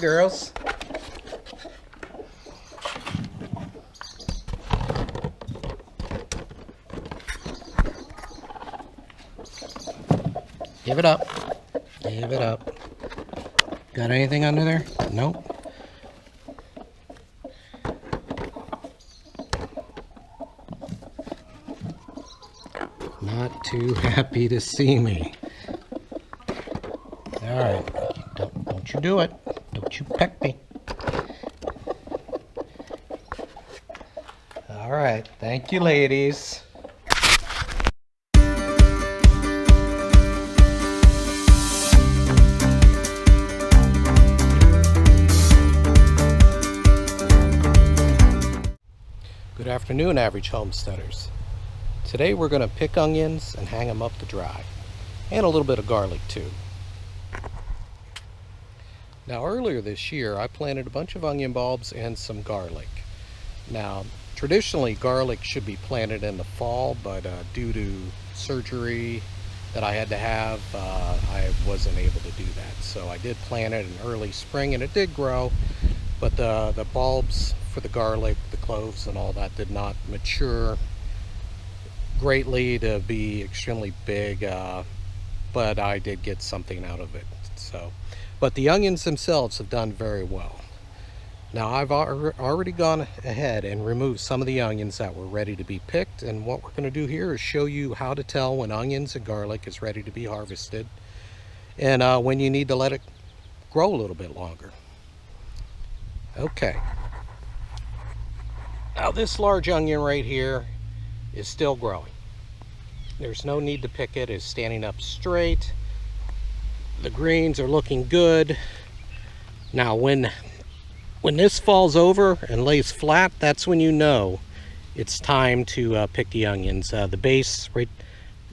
girls. Give it up. Give it up. Got anything under there? Nope. Not too happy to see me. All right. Don't you do it. Don't you peck me. All right. Thank you, ladies. Good afternoon, average homesteaders. Today we're going to pick onions and hang them up to dry, and a little bit of garlic too. Now earlier this year I planted a bunch of onion bulbs and some garlic. Now traditionally garlic should be planted in the fall, but due to surgery that I had to have, I wasn't able to do that. So I did plant it in early spring and it did grow, but the bulbs for the garlic, the cloves and all that did not mature greatly to be extremely big, but I did get something out of it. But the onions themselves have done very well. Now I've already gone ahead and removed some of the onions that were ready to be picked, and what we're going to do here is show you how to tell when onions and garlic is ready to be harvested, and when you need to let it grow a little bit longer. Okay. Now this large onion right here is still growing. There's no need to pick it. It's standing up straight. The greens are looking good. Now when this falls over and lays flat, that's when you know it's time to pick the onions. The base right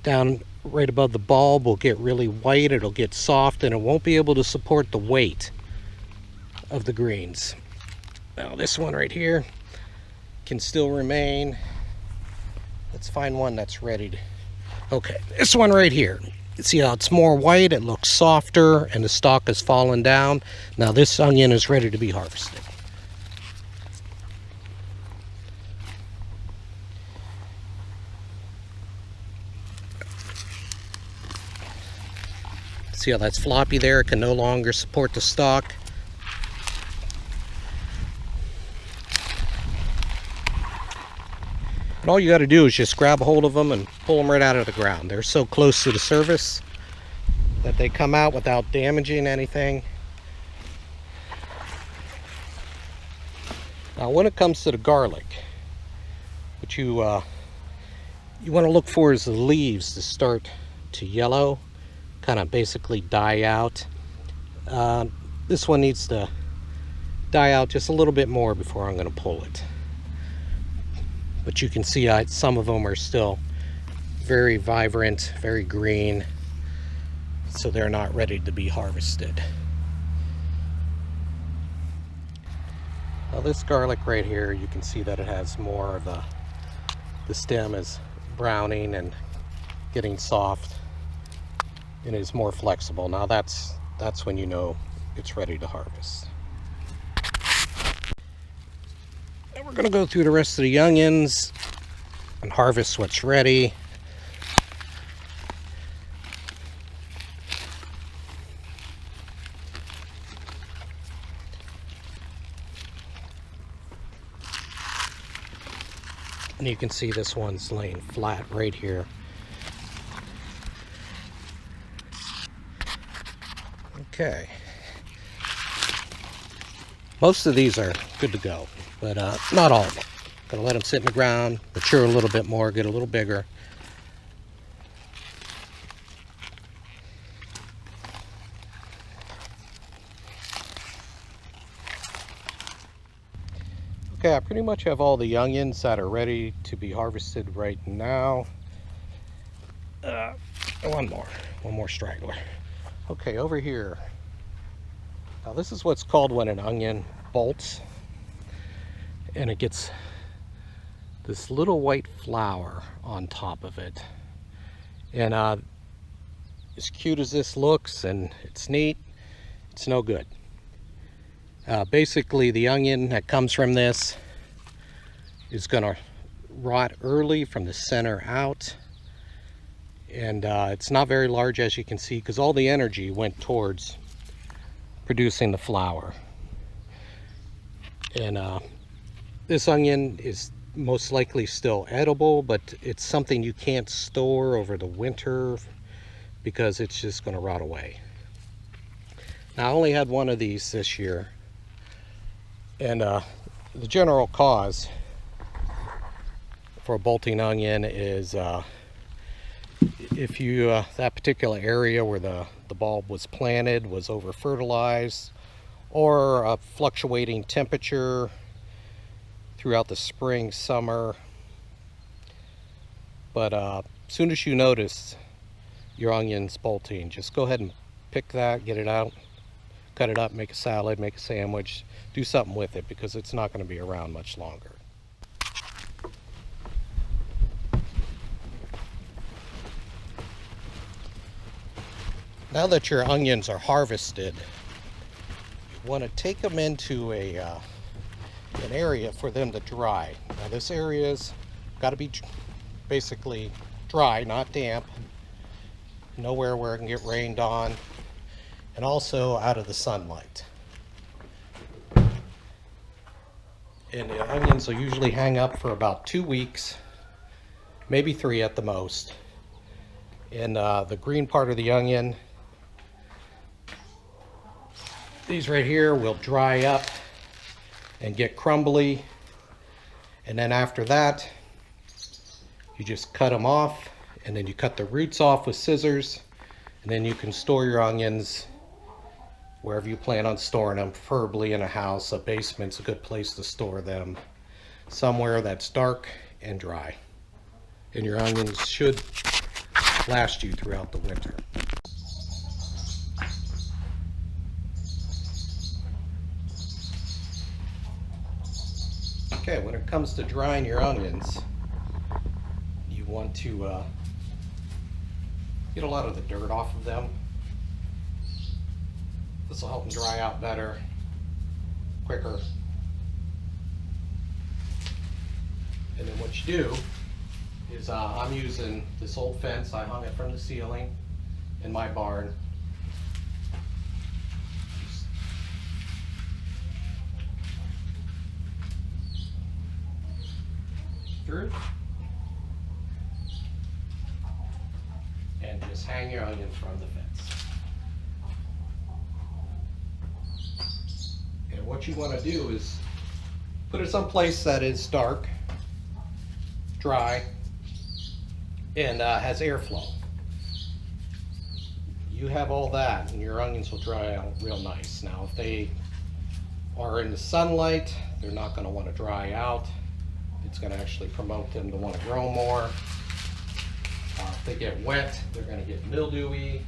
down right above the bulb will get really white. It'll get soft and it won't be able to support the weight of the greens. Now this one right here can still remain. Let's find one that's ready to... Okay, this one right here. See how it's more white, it looks softer, and the stalk has fallen down. Now this onion is ready to be harvested. See how that's floppy there? It can no longer support the stalk. And all you got to do is just grab a hold of them and pull them right out of the ground. They're so close to the surface that they come out without damaging anything. Now when it comes to the garlic, what you want to look for is the leaves to start to yellow, kind of basically die out. This one needs to die out just a little bit more before I'm going to pull it. But you can see some of them are still very vibrant, very green, so they're not ready to be harvested. Now this garlic right here, you can see that it has more of the stem is browning and getting soft and is more flexible. Now that's when you know it's ready to harvest. We're going to go through the rest of the onions and harvest what's ready. And you can see this one's laying flat right here. Okay. Most of these are good to go, but not all of them. Gonna let them sit in the ground, mature a little bit more, get a little bigger. Okay, I pretty much have all the onions that are ready to be harvested right now. One more straggler. Okay, over here. Now this is what's called when an onion bolts, and it gets this little white flower on top of it. And as cute as this looks and it's neat, it's no good. Basically, the onion that comes from this is going to rot early from the center out. And it's not very large, as you can see, because all the energy went towards producing the flour. And this onion is most likely still edible, but it's something you can't store over the winter because it's just going to rot away. Now, I only had one of these this year, and the general cause for a bolting onion is if you that particular area where the bulb was planted was over fertilized, or a fluctuating temperature throughout the spring, summer. But as soon as you notice your onions bolting, just go ahead and pick that, get it out, cut it up, make a salad, make a sandwich, do something with it, because it's not going to be around much longer. Now that your onions are harvested, you want to take them into an area for them to dry. Now, this area's got to be basically dry, not damp. Nowhere where it can get rained on, and also out of the sunlight. And the onions will usually hang up for about 2 weeks, maybe 3 at the most. And the green part of the onion, these right here, will dry up and get crumbly. And then after that, you just cut them off, and then you cut the roots off with scissors, and then you can store your onions wherever you plan on storing them, preferably in a house. A basement's a good place to store them, somewhere that's dark and dry. And your onions should last you throughout the winter. Okay, when it comes to drying your onions, you want to get a lot of the dirt off of them. This will help them dry out better, quicker. And then what you do is I'm using this old fence. I hung it from the ceiling in my barn. Through. And just hang your onion from the fence. And what you want to do is put it someplace that is dark, dry, and has airflow. You have all that, and your onions will dry out real nice. Now, if they are in the sunlight, they're not going to want to dry out. It's going to actually promote them to want to grow more. If they get wet, they're going to get mildewy,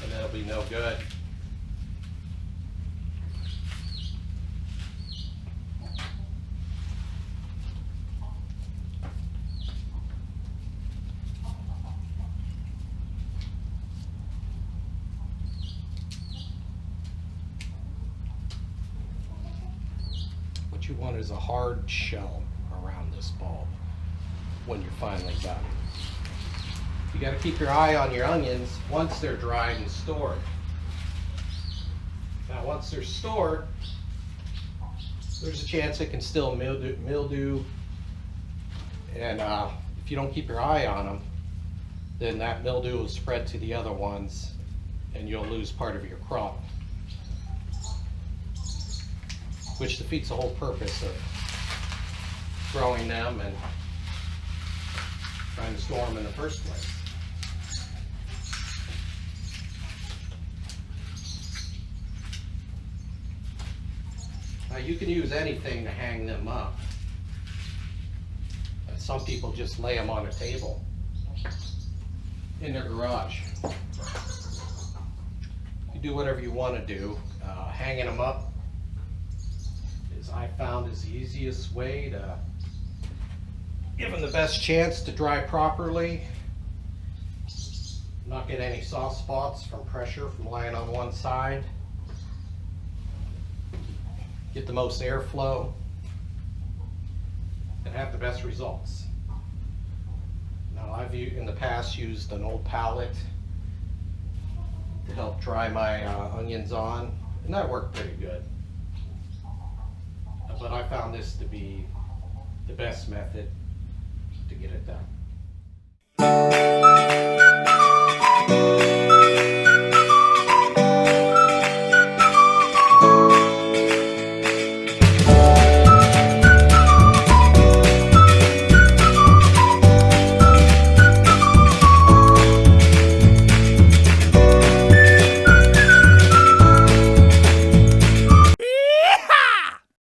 and that'll be no good. What you want is a hard shell around this bulb when you're finally done. You got to keep your eye on your onions once they're dried and stored. Now, once they're stored, there's a chance it can still mildew, and if you don't keep your eye on them, then that mildew will spread to the other ones, and you'll lose part of your crop, which defeats the whole purpose of growing them and trying to store them in the first place. Now, you can use anything to hang them up. Some people just lay them on a table in their garage. You do whatever you want to do. Hanging them up is, I found, is the easiest way to give them the best chance to dry properly, not get any soft spots from pressure from lying on one side. get the most airflow, and have the best results. Now I've in the past used an old pallet to help dry my onions on, and that worked pretty good. But I found this to be the best method to get it done.